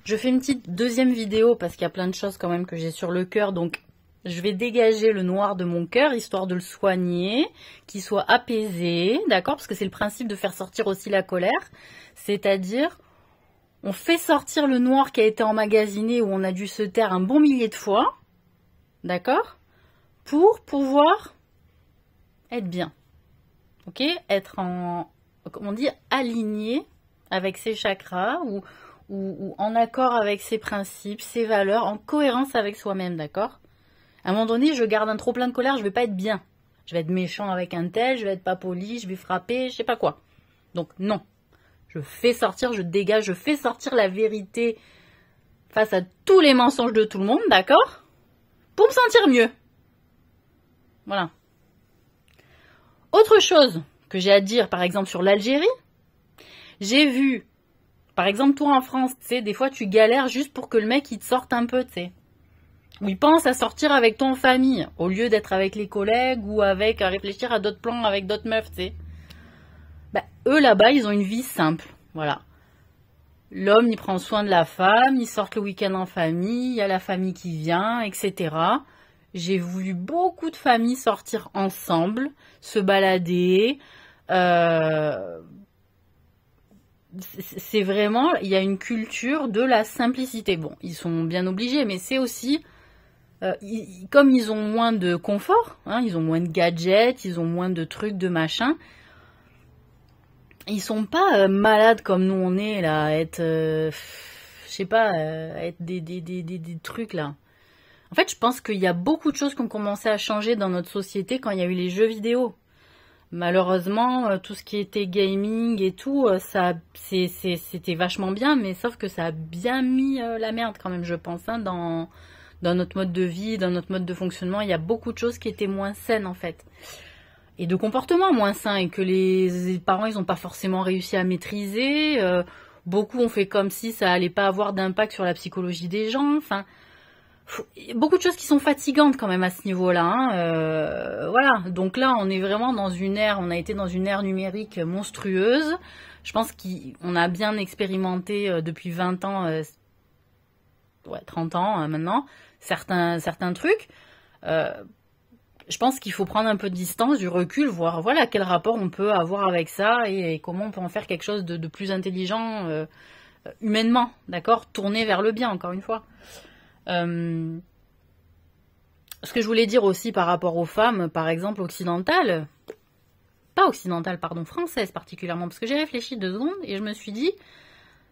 Je fais une petite deuxième vidéo parce qu'il y a plein de choses quand même que j'ai sur le cœur. Donc, je vais dégager le noir de mon cœur, histoire de le soigner, qu'il soit apaisé, d'accord? Parce que c'est le principe de faire sortir aussi la colère. C'est-à-dire, on fait sortir le noir qui a été emmagasiné, où on a dû se taire un bon millier de fois, d'accord? Pour pouvoir être bien, ok? Être en, comment dire, aligné avec ses chakras, ou en accord avec ses principes, ses valeurs, en cohérence avec soi-même, d'accord? À un moment donné, je garde un trop plein de colère, je vais pas être bien. Je vais être méchant avec un tel, je vais être pas poli, je vais frapper, je sais pas quoi. Donc non. Je fais sortir, je dégage, je fais sortir la vérité face à tous les mensonges de tout le monde, d'accord? Pour me sentir mieux. Voilà. Autre chose que j'ai à dire, par exemple, sur l'Algérie, j'ai vu, par exemple, toi en France, tu sais, des fois tu galères juste pour que le mec il te sorte un peu, tu sais. Ou il pense à sortir avec toi en famille, au lieu d'être avec les collègues ou à réfléchir à d'autres plans avec d'autres meufs, tu sais. Ben, eux là-bas, ils ont une vie simple, voilà. L'homme, il prend soin de la femme, ils sortent le week-end en famille, il y a la famille qui vient, etc. J'ai voulu beaucoup de familles sortir ensemble, se balader. C'est vraiment, il y a une culture de la simplicité. Bon, ils sont bien obligés, mais c'est aussi, comme ils ont moins de confort, hein, ils ont moins de gadgets, ils ont moins de trucs, de machins. Ils sont pas malades comme nous on est là, à être, je sais pas, à être des trucs là. En fait, je pense qu'il y a beaucoup de choses qui ont commencé à changer dans notre société quand il y a eu les jeux vidéo. Malheureusement, tout ce qui était gaming et tout, ça, c'était vachement bien, mais sauf que ça a bien mis la merde quand même, je pense, hein, dans notre mode de vie, dans notre mode de fonctionnement. Il y a beaucoup de choses qui étaient moins saines en fait. Et de comportements moins sains et que les parents, ils n'ont pas forcément réussi à maîtriser. Beaucoup ont fait comme si ça allait pas avoir d'impact sur la psychologie des gens. Enfin, beaucoup de choses qui sont fatigantes quand même à ce niveau-là. Hein. Voilà, donc là, on est vraiment dans une ère, on a été dans une ère numérique monstrueuse. Je pense qu'on a bien expérimenté depuis 20 ans, ouais, 30 ans maintenant, certains trucs. Je pense qu'il faut prendre un peu de distance, du recul, voir voilà quel rapport on peut avoir avec ça et comment on peut en faire quelque chose de plus intelligent humainement, d'accord? Tourner vers le bien, encore une fois. Ce que je voulais dire aussi par rapport aux femmes, par exemple occidentales, pas occidentales, pardon, françaises particulièrement, parce que j'ai réfléchi 2 secondes et je me suis dit,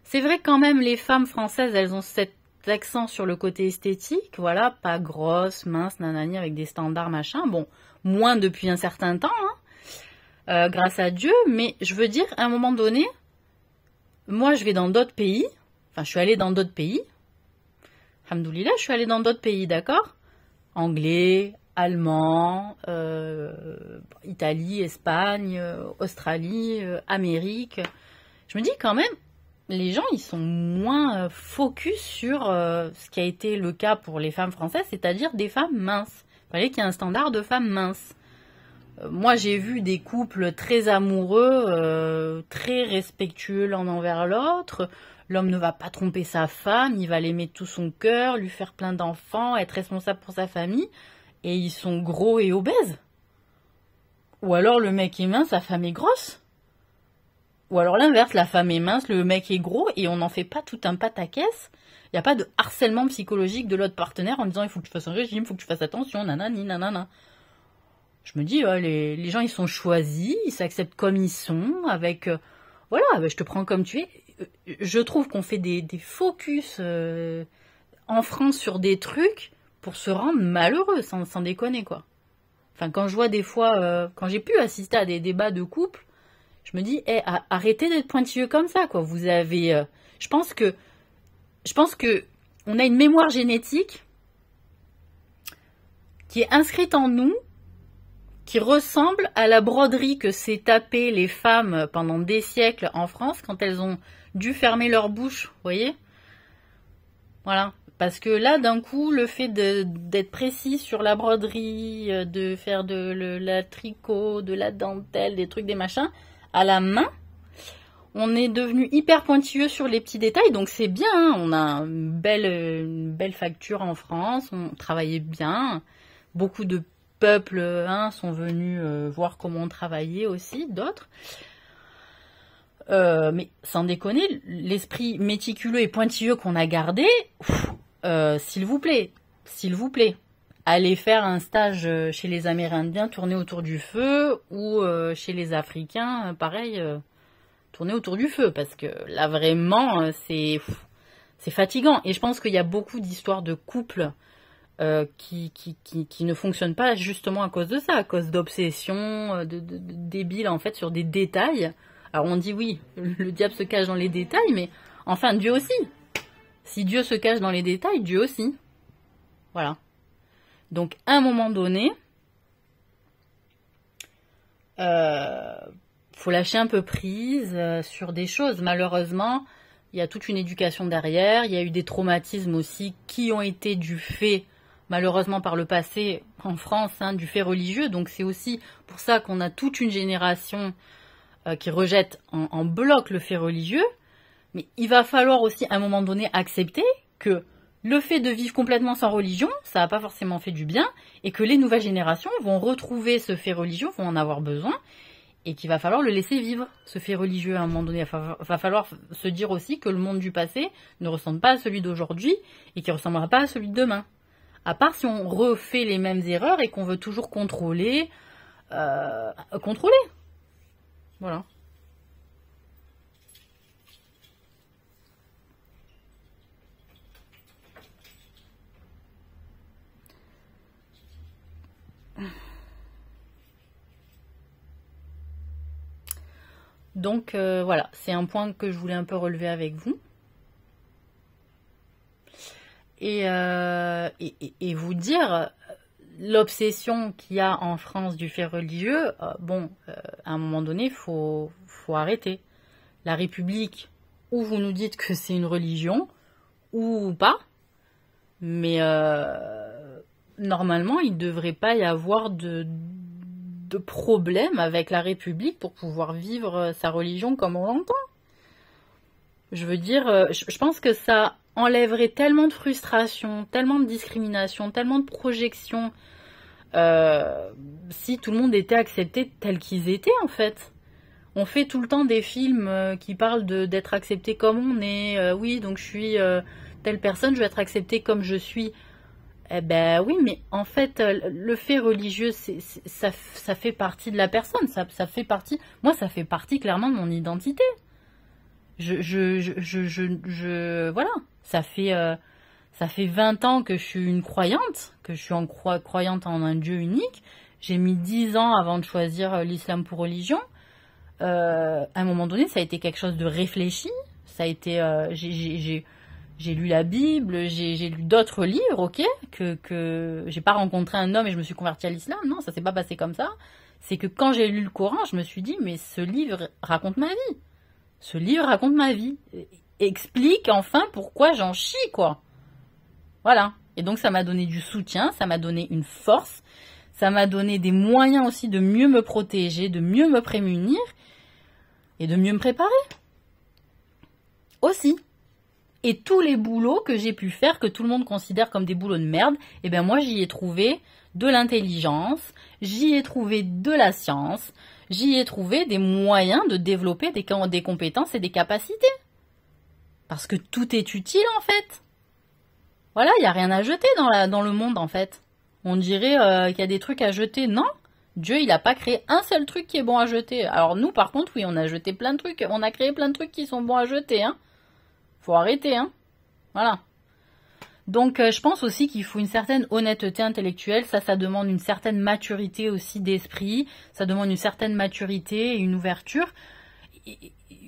c'est vrai que quand même les femmes françaises, elles ont cet accent sur le côté esthétique, voilà, pas grosse, mince, nanani, avec des standards, machin, bon, moins depuis un certain temps, hein, grâce à Dieu, mais je veux dire, à un moment donné, moi je vais dans d'autres pays, enfin je suis allée dans d'autres pays, alhamdoulilah, je suis allée dans d'autres pays, d'accord? Anglais, allemand, Italie, Espagne, Australie, Amérique. Je me dis quand même, les gens, ils sont moins focus sur ce qui a été le cas pour les femmes françaises, c'est-à-dire des femmes minces. Il fallait qu'il y ait un standard de femmes minces. Moi, j'ai vu des couples très amoureux, très respectueux l'un envers l'autre. L'homme ne va pas tromper sa femme, il va l'aimer de tout son cœur, lui faire plein d'enfants, être responsable pour sa famille. Et ils sont gros et obèses. Ou alors le mec est mince, sa femme est grosse. Ou alors l'inverse, la femme est mince, le mec est gros et on n'en fait pas tout un pataquès. Il n'y a pas de harcèlement psychologique de l'autre partenaire en disant il faut que tu fasses un régime, il faut que tu fasses attention, nanani, nanana. Je me dis, les gens ils sont choisis, ils s'acceptent comme ils sont, avec voilà, je te prends comme tu es. Je trouve qu'on fait des focus en France sur des trucs pour se rendre malheureux, sans déconner quoi. Enfin, quand je vois des fois, quand j'ai pu assister à des débats de couple, je me dis, arrêtez d'être pointilleux comme ça, quoi. Vous avez, je pense que on a une mémoire génétique qui est inscrite en nous, qui ressemble à la broderie que s'est tapée les femmes pendant des siècles en France quand elles ont dû fermer leur bouche, vous voyez? Voilà. Parce que là, d'un coup, le fait d'être précis sur la broderie, de faire la tricot, de la dentelle, des trucs, des machins, à la main, On est devenu hyper pointilleux sur les petits détails, donc c'est bien, hein. On a une belle facture en France, on travaillait bien. Beaucoup de peuples sont venus voir comment on travaillait aussi, d'autres. Mais sans déconner, l'esprit méticuleux et pointilleux qu'on a gardé, s'il vous plaît, allez faire un stage chez les Amérindiens, tourner autour du feu, ou chez les Africains, pareil, tourner autour du feu, parce que là vraiment, c'est fatigant. Et je pense qu'il y a beaucoup d'histoires de couples qui ne fonctionnent pas justement à cause de ça, à cause d'obsessions, de débiles en fait sur des détails. Alors on dit oui, le diable se cache dans les détails, mais enfin Dieu aussi. Si Dieu se cache dans les détails, Dieu aussi. Voilà. Donc à un moment donné, faut lâcher un peu prise sur des choses. Malheureusement, il y a toute une éducation derrière. Il y a eu des traumatismes aussi qui ont été du fait, malheureusement par le passé, en France, du fait religieux. Donc c'est aussi pour ça qu'on a toute une génération qui rejette en bloc le fait religieux. Mais il va falloir aussi à un moment donné accepter que le fait de vivre complètement sans religion, ça n'a pas forcément fait du bien, et que les nouvelles générations vont retrouver ce fait religieux, vont en avoir besoin, et qu'il va falloir le laisser vivre, ce fait religieux à un moment donné. Il va falloir se dire aussi que le monde du passé ne ressemble pas à celui d'aujourd'hui, et qu'il ne ressemblera pas à celui de demain. À part si on refait les mêmes erreurs et qu'on veut toujours contrôler. Voilà. Donc voilà, c'est un point que je voulais un peu relever avec vous. Et vous dire l'obsession qu'il y a en France du fait religieux, à un moment donné, faut arrêter. La République, ou vous nous dites que c'est une religion, ou pas, mais normalement, il ne devrait pas y avoir de problème avec la République pour pouvoir vivre sa religion comme on l'entend. Je veux dire, je pense que ça enlèverait tellement de frustration, tellement de discrimination, tellement de projection, si tout le monde était accepté tel qu'ils étaient en fait. On fait tout le temps des films qui parlent d'être accepté comme on est. Oui, donc je suis telle personne, je vais être acceptée comme je suis. Eh ben oui, mais en fait, le fait religieux, ça fait partie de la personne. Ça fait partie. Moi, ça fait partie clairement de mon identité. Voilà. Ça fait 20 ans que je suis une croyante, que je suis croyante en un Dieu unique. J'ai mis 10 ans avant de choisir l'islam pour religion. À un moment donné, ça a été quelque chose de réfléchi. Ça a été, j'ai lu la Bible, j'ai lu d'autres livres, ok, que j'ai pas rencontré un homme et je me suis convertie à l'islam. Non, ça s'est pas passé comme ça. C'est que quand j'ai lu le Coran, je me suis dit, mais ce livre raconte ma vie. Ce livre raconte ma vie. Explique enfin pourquoi j'en chie, quoi. Voilà. Et donc ça m'a donné du soutien, ça m'a donné une force, ça m'a donné des moyens aussi de mieux me protéger, de mieux me prémunir et de mieux me préparer. Aussi. Et tous les boulots que j'ai pu faire, que tout le monde considère comme des boulots de merde, eh bien moi j'y ai trouvé de l'intelligence, j'y ai trouvé de la science, j'y ai trouvé des moyens de développer des compétences et des capacités. Parce que tout est utile en fait. Voilà, il n'y a rien à jeter dans le monde en fait. On dirait qu'il y a des trucs à jeter. Non, Dieu il n'a pas créé un seul truc qui est bon à jeter. Alors nous par contre, oui, on a jeté plein de trucs, on a créé plein de trucs qui sont bons à jeter, hein. Faut arrêter, hein. Voilà. Donc, je pense aussi qu'il faut une certaine honnêteté intellectuelle. Ça demande une certaine maturité aussi d'esprit. Ça demande une certaine maturité et une ouverture.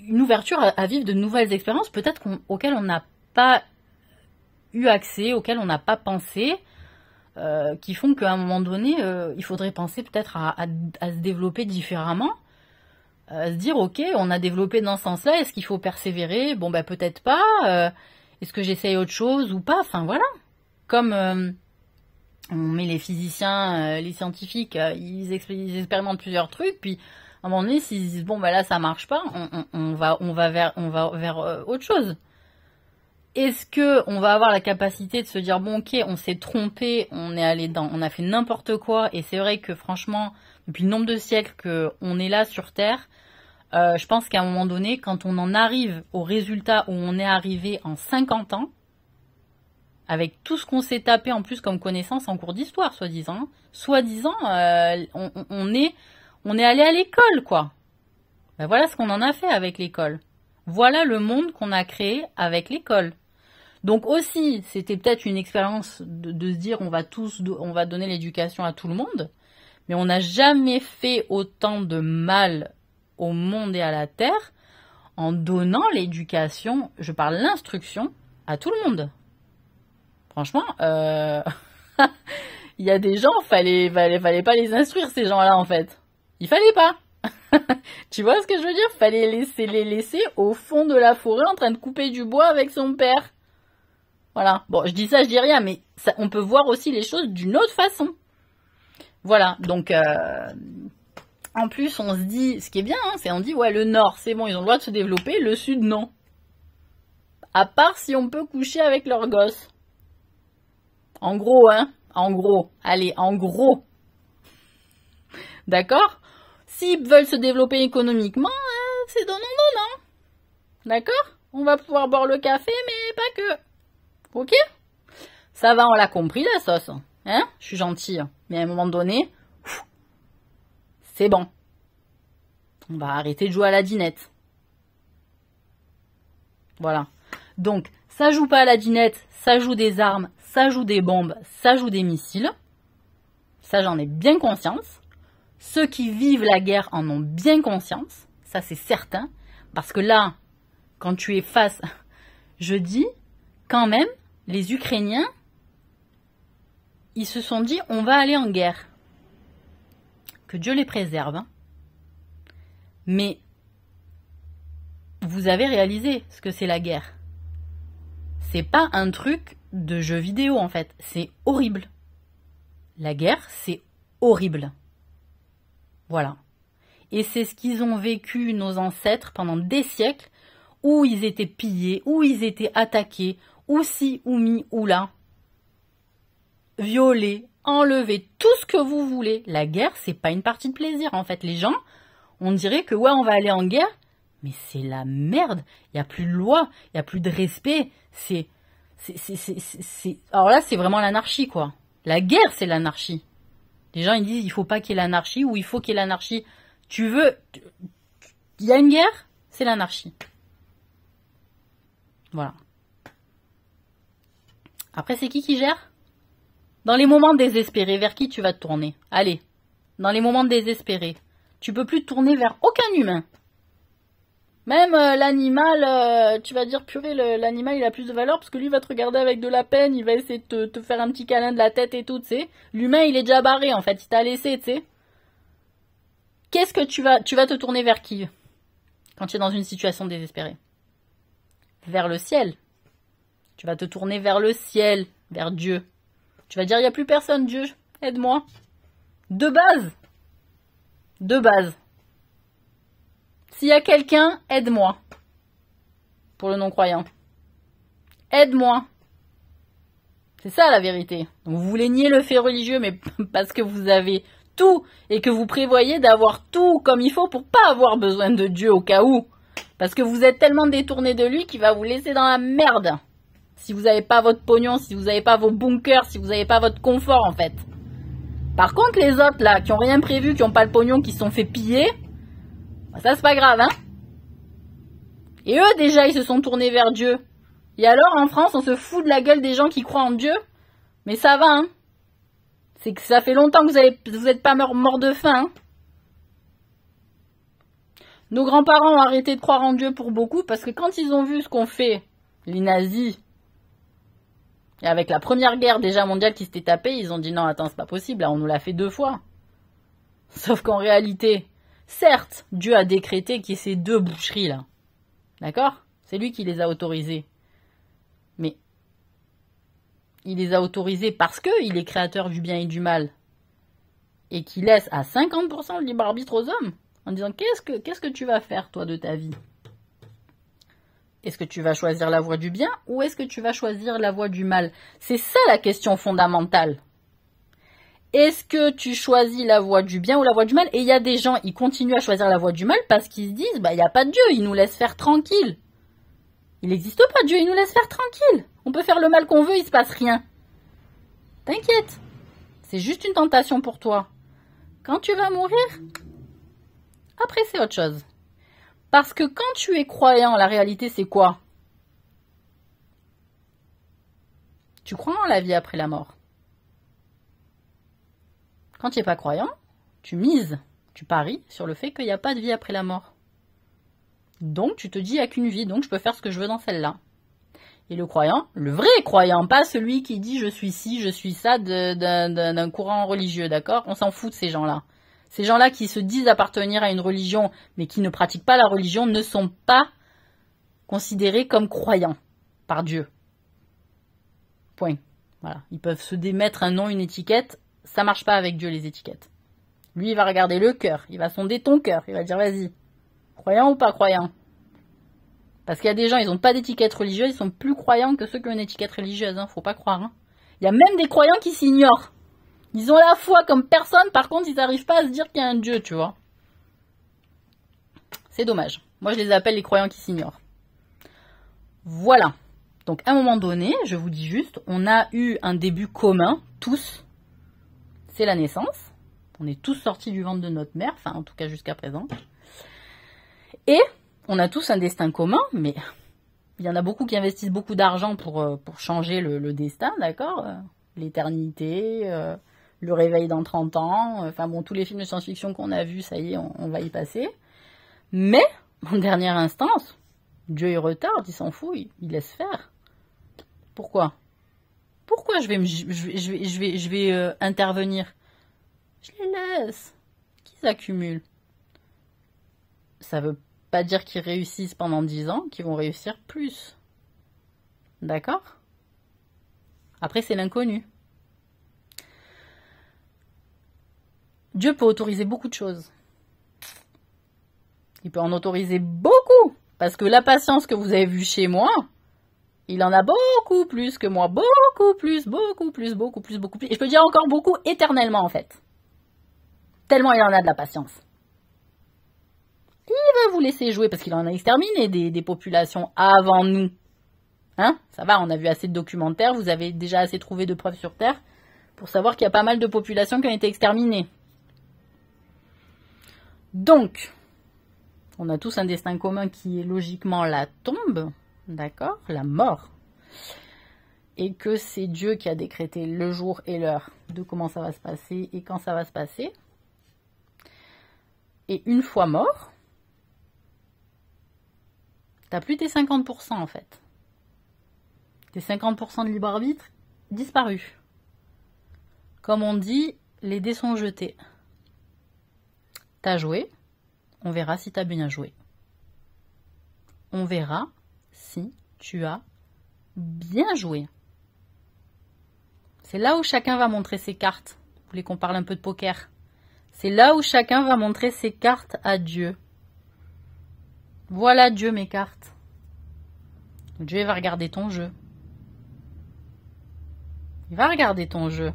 Une ouverture à vivre de nouvelles expériences, peut-être auxquelles on n'a pas eu accès, auxquelles on n'a pas pensé, qui font qu'à un moment donné, il faudrait penser peut-être à se développer différemment. Se dire, ok, on a développé dans ce sens-là, est-ce qu'il faut persévérer? Bon, ben peut-être pas. Est-ce que j'essaye autre chose ou pas? Enfin, voilà. Comme on met les physiciens, les scientifiques, ils expérimentent plusieurs trucs, puis À un moment donné, s'ils disent bon bah là ça marche pas, on va vers autre chose. Est-ce que on va avoir la capacité de se dire bon ok, on s'est trompé, on a fait n'importe quoi, et c'est vrai que franchement, depuis le nombre de siècles qu'on est là sur Terre, je pense qu'à un moment donné, quand on en arrive au résultat où on est arrivé en 50 ans, avec tout ce qu'on s'est tapé en plus comme connaissance en cours d'histoire, soi-disant, on est allé à l'école, quoi. Ben voilà ce qu'on en a fait avec l'école. Voilà le monde qu'on a créé avec l'école. Donc aussi, c'était peut-être une expérience de se dire on va donner l'éducation à tout le monde, mais on n'a jamais fait autant de mal au monde et à la terre en donnant l'éducation, je parle l'instruction, à tout le monde. Franchement, il y a des gens, fallait pas les instruire, ces gens-là, en fait. Il fallait pas. Tu vois ce que je veux dire? Fallait les laisser au fond de la forêt en train de couper du bois avec son père. Voilà. Bon, je dis ça, je dis rien, mais ça, on peut voir aussi les choses d'une autre façon. Voilà. Donc, en plus, on se dit, ce qui est bien, hein, c'est on dit, ouais, le Nord, c'est bon, ils ont le droit de se développer, le Sud, non. À part si on peut coucher avec leurs gosses. En gros, hein. En gros. Allez, en gros. D'accord? S'ils veulent se développer économiquement, c'est donnant-donnant. D'accord? On va pouvoir boire le café, mais pas que. Ok? Ça va, on l'a compris, la sauce. Hein? Je suis gentille. Mais à un moment donné, c'est bon. On va arrêter de jouer à la dinette. Voilà. Donc, ça joue pas à la dinette, ça joue des armes, ça joue des bombes, ça joue des missiles. Ça, j'en ai bien conscience. Ceux qui vivent la guerre en ont bien conscience. Ça, c'est certain. Parce que là, quand tu es face... Je dis, quand même, les Ukrainiens, ils se sont dit, on va aller en guerre. Que Dieu les préserve. Hein. Mais vous avez réalisé ce que c'est la guerre. C'est pas un truc de jeu vidéo, en fait. C'est horrible. La guerre, c'est horrible. Voilà. Et c'est ce qu'ils ont vécu, nos ancêtres, pendant des siècles, où ils étaient pillés, où ils étaient attaqués, ou ci, ou mi, ou là. Violés, enlevés, tout ce que vous voulez. La guerre, c'est pas une partie de plaisir, en fait. Les gens, on dirait que, ouais, on va aller en guerre, mais c'est la merde. Il n'y a plus de loi, il n'y a plus de respect. Alors là, c'est vraiment l'anarchie, quoi. La guerre, c'est l'anarchie. Les gens, ils disent, il faut pas qu'il y ait l'anarchie, ou il faut qu'il y ait l'anarchie. Il y a une guerre, c'est l'anarchie. Voilà. Après, c'est qui gère? Dans les moments désespérés, vers qui tu vas te tourner? Allez, dans les moments désespérés, tu peux plus te tourner vers aucun humain. Même l'animal, tu vas dire, purée, l'animal, il a plus de valeur parce que lui, il va te regarder avec de la peine, il va essayer de te faire un petit câlin de la tête et tout, tu sais. L'humain, il est déjà barré, en fait, il t'a laissé, tu sais. Qu'est-ce que tu vas te tourner vers qui quand tu es dans une situation désespérée? Vers le ciel. Tu vas te tourner vers le ciel, vers Dieu. Tu vas dire, il n'y a plus personne, Dieu, aide-moi. De base. De base. S'il y a quelqu'un, aide-moi. Pour le non-croyant. Aide-moi. C'est ça la vérité. Donc, vous voulez nier le fait religieux, mais parce que vous avez tout et que vous prévoyez d'avoir tout comme il faut pour pas avoir besoin de Dieu au cas où. Parce que vous êtes tellement détourné de lui qu'il va vous laisser dans la merde. Si vous n'avez pas votre pognon, si vous n'avez pas vos bunkers, si vous n'avez pas votre confort en fait. Par contre, les autres là, qui ont rien prévu, qui ont pas le pognon, qui se sont fait piller, ça c'est pas grave, hein. Et eux déjà, ils se sont tournés vers Dieu. Et alors, en France, on se fout de la gueule des gens qui croient en Dieu. Mais ça va, hein. C'est que ça fait longtemps que vous êtes pas morts de faim, hein. Nos grands-parents ont arrêté de croire en Dieu pour beaucoup parce que quand ils ont vu ce qu'ont fait les nazis, et avec la première guerre déjà mondiale qui s'était tapée, ils ont dit non, attends, c'est pas possible, là, on nous l'a fait 2 fois. Sauf qu'en réalité, certes, Dieu a décrété qu'il y ait ces 2 boucheries là. D'accord? C'est lui qui les a autorisées. Mais il les a autorisées parce qu'il est créateur du bien et du mal. Et qu'il laisse à 50% le libre arbitre aux hommes. en disant qu'est-ce que tu vas faire toi de ta vie? Est-ce que tu vas choisir la voie du bien ou est-ce que tu vas choisir la voie du mal? C'est ça la question fondamentale. Est-ce que tu choisis la voie du bien ou la voie du mal? Et il y a des gens, ils continuent à choisir la voie du mal parce qu'ils se disent, bah il n'y a pas de Dieu, il nous laisse faire tranquille. Il n'existe pas Dieu, il nous laisse faire tranquille. On peut faire le mal qu'on veut, il se passe rien. T'inquiète, c'est juste une tentation pour toi. Quand tu vas mourir, après c'est autre chose. Parce que quand tu es croyant, la réalité c'est quoi? Tu crois en la vie après la mort. Quand tu n'es pas croyant, tu mises, tu paries sur le fait qu'il n'y a pas de vie après la mort. Donc tu te dis, il n'y a qu'une vie, donc je peux faire ce que je veux dans celle-là. Et le croyant, le vrai croyant, pas celui qui dit je suis ci, je suis ça d'un courant religieux, d'accord? On s'en fout de ces gens-là. Ces gens-là qui se disent appartenir à une religion, mais qui ne pratiquent pas la religion, ne sont pas considérés comme croyants par Dieu. Point. Voilà. Ils peuvent se démettre un nom, une étiquette. Ça marche pas avec Dieu, les étiquettes. Lui, il va regarder le cœur. Il va sonder ton cœur. Il va dire, vas-y. Croyant ou pas croyant? Parce qu'il y a des gens, ils n'ont pas d'étiquette religieuse. Ils sont plus croyants que ceux qui ont une étiquette religieuse. Hein. Faut pas croire. Hein. Il y a même des croyants qui s'ignorent. Ils ont la foi comme personne, par contre, ils n'arrivent pas à se dire qu'il y a un Dieu, tu vois. C'est dommage. Moi, je les appelle les croyants qui s'ignorent. Voilà. Donc, à un moment donné, je vous dis juste, on a eu un début commun, tous. C'est la naissance. On est tous sortis du ventre de notre mère, enfin, en tout cas, jusqu'à présent. Et on a tous un destin commun, mais il y en a beaucoup qui investissent beaucoup d'argent pour changer le destin, d'accord? L'éternité... le réveil dans 30 ans, enfin bon, tous les films de science-fiction qu'on a vus, ça y est, on va y passer. Mais, en dernière instance, Dieu il retarde, il s'en fout, il laisse faire. Pourquoi? Pourquoi je vais intervenir? Je les laisse. Qu'ils accumulent. Ça veut pas dire qu'ils réussissent pendant 10 ans, qu'ils vont réussir plus. D'accord? Après, c'est l'inconnu. Dieu peut autoriser beaucoup de choses. Il peut en autoriser beaucoup. Parce que la patience que vous avez vue chez moi, il en a beaucoup plus que moi. Beaucoup plus. Et je peux dire encore beaucoup éternellement, en fait. Tellement il en a de la patience. Il va vous laisser jouer parce qu'il en a exterminé des populations avant nous. Hein? Ça va, on a vu assez de documentaires. Vous avez déjà assez trouvé de preuves sur Terre pour savoir qu'il y a pas mal de populations qui ont été exterminées. Donc, on a tous un destin commun qui est logiquement la tombe, d'accord, la mort. Et que c'est Dieu qui a décrété le jour et l'heure de comment ça va se passer et quand ça va se passer. Et une fois mort, t'as plus tes 50% en fait. Tes 50% de libre arbitre disparus. Comme on dit, les dés sont jetés. T'as joué, on verra si t'as bien joué. On verra si tu as bien joué. C'est là où chacun va montrer ses cartes. Vous voulez qu'on parle un peu de poker? C'est là où chacun va montrer ses cartes à Dieu. Voilà Dieu mes cartes. Dieu va regarder ton jeu. Il va regarder ton jeu.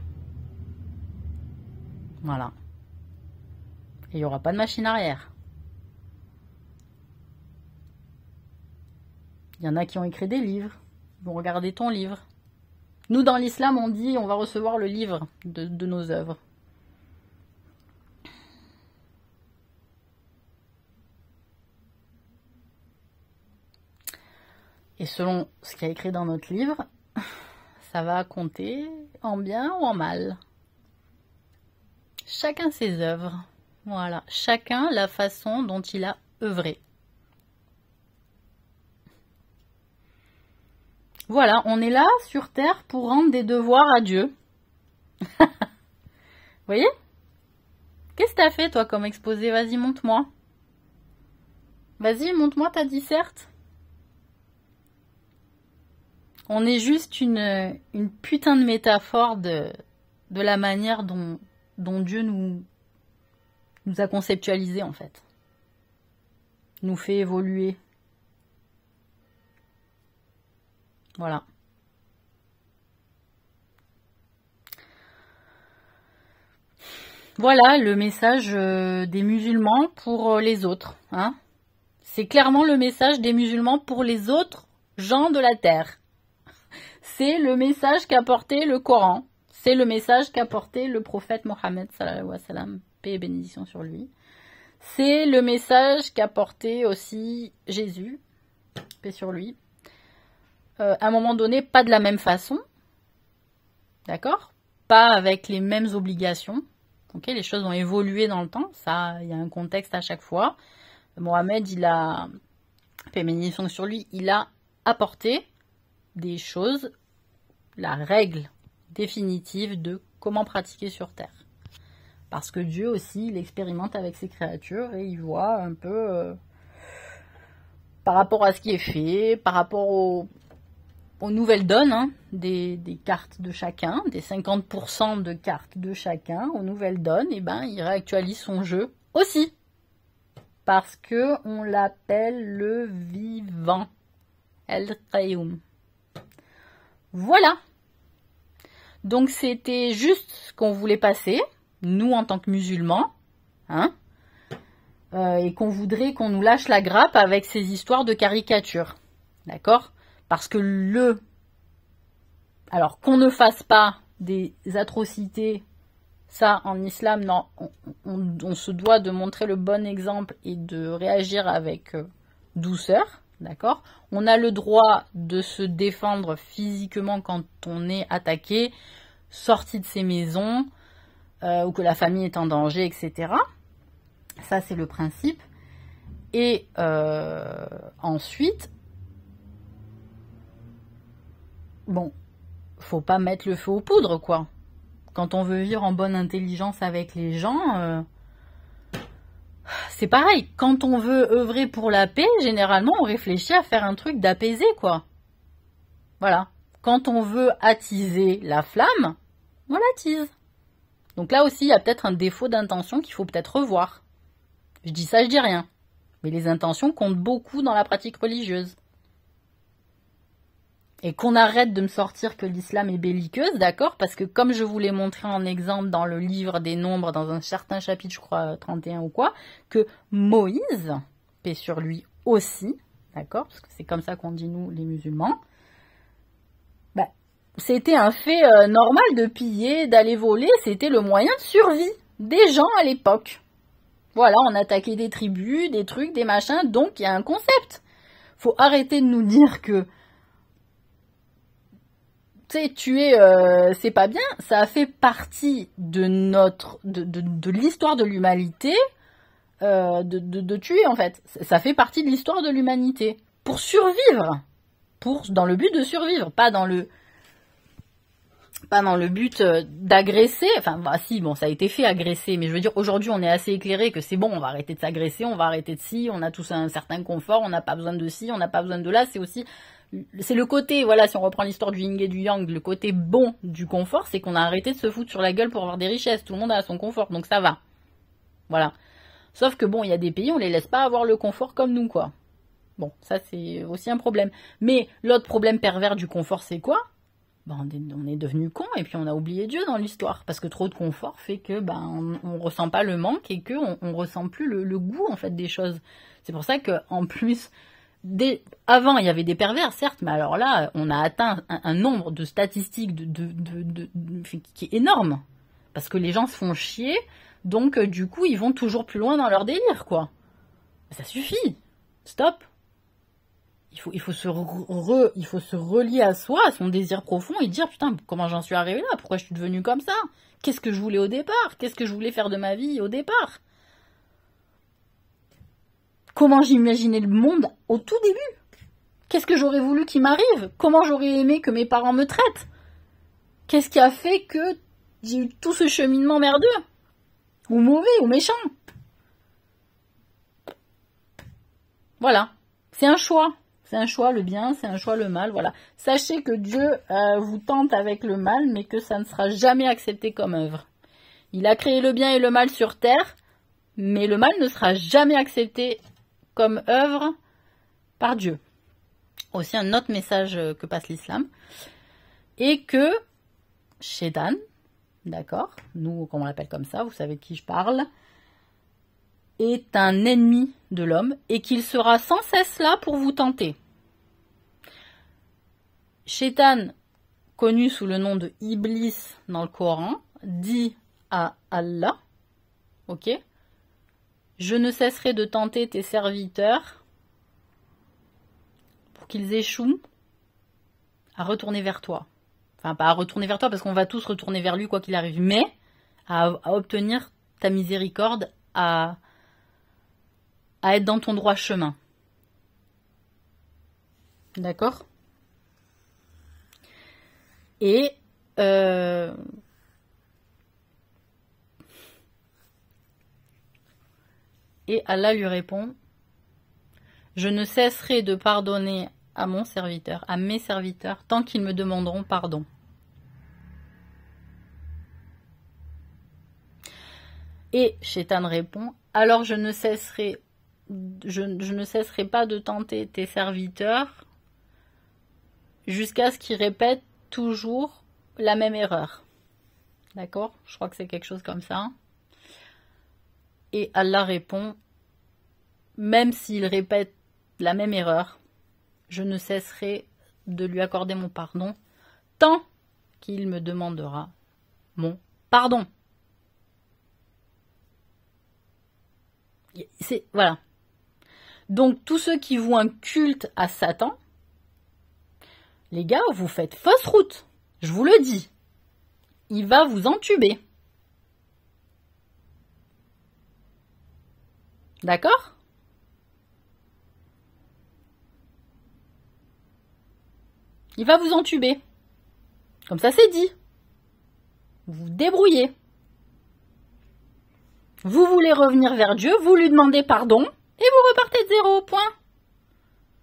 Voilà. Et il n'y aura pas de machine arrière. Il y en a qui ont écrit des livres. Ils vont regarder ton livre. Nous, dans l'islam, on dit on va recevoir le livre de nos œuvres. Et selon ce qu'il y a écrit dans notre livre, ça va compter en bien ou en mal. Chacun ses œuvres. Voilà, chacun la façon dont il a œuvré. Voilà, on est là sur Terre pour rendre des devoirs à Dieu. Vous voyez? Qu'est-ce que t'as fait toi comme exposé? Vas-y, montre-moi. Vas-y, montre-moi ta disserte. On est juste une putain de métaphore de la manière dont Dieu nous a conceptualisé en fait. nous fait évoluer. Voilà. Voilà le message des musulmans pour les autres. Hein. C'est clairement le message des musulmans pour les autres gens de la terre. C'est le message qu'a porté le Coran. C'est le message qu'a porté le prophète Mohammed, sallallahu alayhi wa sallam, paix et bénédiction sur lui. C'est le message qu'a porté aussi Jésus, paix sur lui. À un moment donné, pas de la même façon. D'accord? Pas avec les mêmes obligations. Okay, les choses ont évolué dans le temps, ça, il y a un contexte à chaque fois. Mohamed, il a, paix et bénédiction sur lui, il a apporté des choses, la règle définitive de comment pratiquer sur Terre. Parce que Dieu aussi, il expérimente avec ses créatures et il voit un peu par rapport à ce qui est fait, par rapport aux nouvelles donnes hein, des cartes de chacun, des 50% de cartes de chacun, aux nouvelles donnes, et ben il réactualise son jeu aussi. Parce que on l'appelle le vivant. El Qayyum. Voilà. Donc c'était juste ce qu'on voulait passer, nous en tant que musulmans, hein, et qu'on voudrait qu'on nous lâche la grappe avec ces histoires de caricatures. D'accord ? Parce que alors qu'on ne fasse pas des atrocités, ça en islam, non, on se doit de montrer le bon exemple et de réagir avec douceur, d'accord ? On a le droit de se défendre physiquement quand on est attaqué, sorti de ses maisons, ou que la famille est en danger, etc. Ça, c'est le principe. Et ensuite, bon, faut pas mettre le feu aux poudres, quoi. Quand on veut vivre en bonne intelligence avec les gens, c'est pareil. Quand on veut œuvrer pour la paix, généralement, on réfléchit à faire un truc d'apaisé, quoi. Voilà. Quand on veut attiser la flamme, on l'attise. Donc là aussi, il y a peut-être un défaut d'intention qu'il faut peut-être revoir. Je dis ça, je dis rien. Mais les intentions comptent beaucoup dans la pratique religieuse. Et qu'on arrête de me sortir que l'islam est belliqueuse, d'accord? Parce que comme je vous l'ai montré en exemple dans le livre des nombres, dans un certain chapitre, je crois 31 ou quoi, que Moïse, paix sur lui aussi, d'accord? Parce que c'est comme ça qu'on dit nous les musulmans, bah, c'était un fait normal de piller, d'aller voler, c'était le moyen de survie des gens à l'époque. Voilà, on attaquait des tribus, des trucs, des machins, donc il y a un concept. Faut arrêter de nous dire que tuer, c'est pas bien, ça a fait partie de de l'histoire de l'humanité, de tuer en fait. Ça fait partie de l'histoire de l'humanité. Pour survivre. Dans le but de survivre, pas dans le but d'agresser. Enfin, bah si, bon, ça a été fait agresser, mais je veux dire, aujourd'hui, on est assez éclairé que c'est bon, on va arrêter de s'agresser, on va arrêter de ci, on a tous un certain confort, on n'a pas besoin de ci, on n'a pas besoin de là, c'est le côté, voilà, si on reprend l'histoire du yin et du yang, le côté bon du confort, c'est qu'on a arrêté de se foutre sur la gueule pour avoir des richesses. Tout le monde a son confort, donc ça va. Voilà. Sauf que bon, il y a des pays, on les laisse pas avoir le confort comme nous, quoi. Bon, ça c'est aussi un problème. Mais l'autre problème pervers du confort, c'est quoi? Ben, on est devenu con et puis on a oublié Dieu dans l'histoire. Parce que trop de confort fait que on ressent pas le manque et qu'on on ressent plus le goût en fait des choses. C'est pour ça que en plus... Avant, il y avait des pervers, certes, mais alors là, on a atteint un nombre de statistiques qui est énorme. Parce que les gens se font chier, donc du coup, ils vont toujours plus loin dans leur délire, quoi. Ça suffit. Stop. Il faut se relier à soi, à son désir profond, et dire, putain, comment j'en suis arrivé là? Pourquoi je suis devenue comme ça? Qu'est-ce que je voulais au départ? Qu'est-ce que je voulais faire de ma vie au départ? Comment j'imaginais le monde au tout début? Qu'est-ce que j'aurais voulu qu'il m'arrive? Comment j'aurais aimé que mes parents me traitent? Qu'est-ce qui a fait que j'ai eu tout ce cheminement merdeux? Ou mauvais, ou méchant? Voilà. C'est un choix. C'est un choix le bien, c'est un choix le mal, voilà. Sachez que Dieu vous tente avec le mal, mais que ça ne sera jamais accepté comme œuvre. Il a créé le bien et le mal sur terre, mais le mal ne sera jamais accepté comme œuvre par Dieu. Aussi un autre message que passe l'islam. Et que Shaitan, d'accord, nous, comme on l'appelle comme ça, vous savez de qui je parle, est un ennemi de l'homme et qu'il sera sans cesse là pour vous tenter. Shaitan, connu sous le nom de Iblis dans le Coran, dit à Allah, ok, je ne cesserai de tenter tes serviteurs pour qu'ils échouent à retourner vers toi. Enfin, pas à retourner vers toi parce qu'on va tous retourner vers lui quoi qu'il arrive, mais à obtenir ta miséricorde, à être dans ton droit chemin. D'accord ? Et Allah lui répond, je ne cesserai de pardonner à mon serviteur, à mes serviteurs, tant qu'ils me demanderont pardon. Et Shaitan répond, alors je ne cesserai pas de tenter tes serviteurs jusqu'à ce qu'ils répètent toujours la même erreur. D'accord ? Je crois que c'est quelque chose comme ça. Et Allah répond, même s'il répète la même erreur, je ne cesserai de lui accorder mon pardon tant qu'il me demandera mon pardon. Voilà. Donc, tous ceux qui vouent un culte à Satan, les gars, vous faites fausse route. Je vous le dis. Il va vous entuber. D'accord ? Il va vous entuber. Comme ça, c'est dit. Vous vous débrouillez. Vous voulez revenir vers Dieu, vous lui demandez pardon, et vous repartez de zéro, point.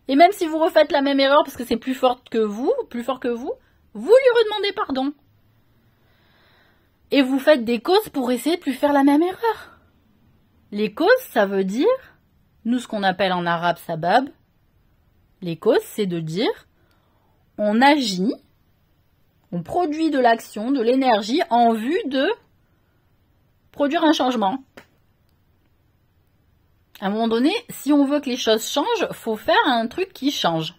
Et même si vous refaites la même erreur parce que c'est plus fort que vous, vous lui redemandez pardon. Et vous faites des causes pour essayer de plus faire la même erreur. Les causes, ça veut dire, nous ce qu'on appelle en arabe sabab, les causes, c'est de dire, on agit, on produit de l'action, de l'énergie en vue de produire un changement. À un moment donné, si on veut que les choses changent, faut faire un truc qui change.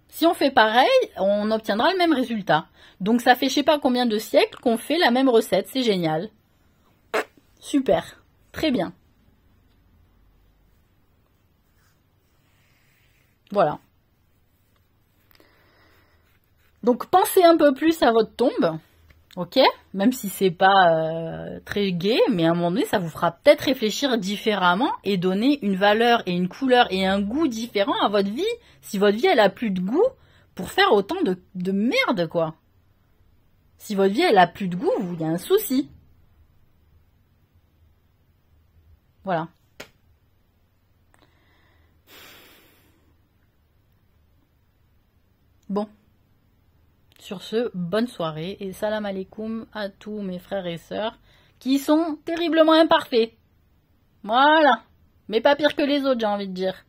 Si on fait pareil, on obtiendra le même résultat. Donc ça fait je sais pas combien de siècles qu'on fait la même recette, c'est génial. Super, très bien. Voilà. Donc pensez un peu plus à votre tombe. Ok, même si c'est pas très gai, mais à un moment donné, ça vous fera peut-être réfléchir différemment et donner une valeur et une couleur et un goût différent à votre vie. Si votre vie, elle a plus de goût pour faire autant de merde, quoi. Si votre vie, elle a plus de goût, il y a un souci. Voilà. Bon. Sur ce, bonne soirée et salam alaikum à tous mes frères et sœurs qui sont terriblement imparfaits. Voilà. Mais pas pire que les autres, j'ai envie de dire.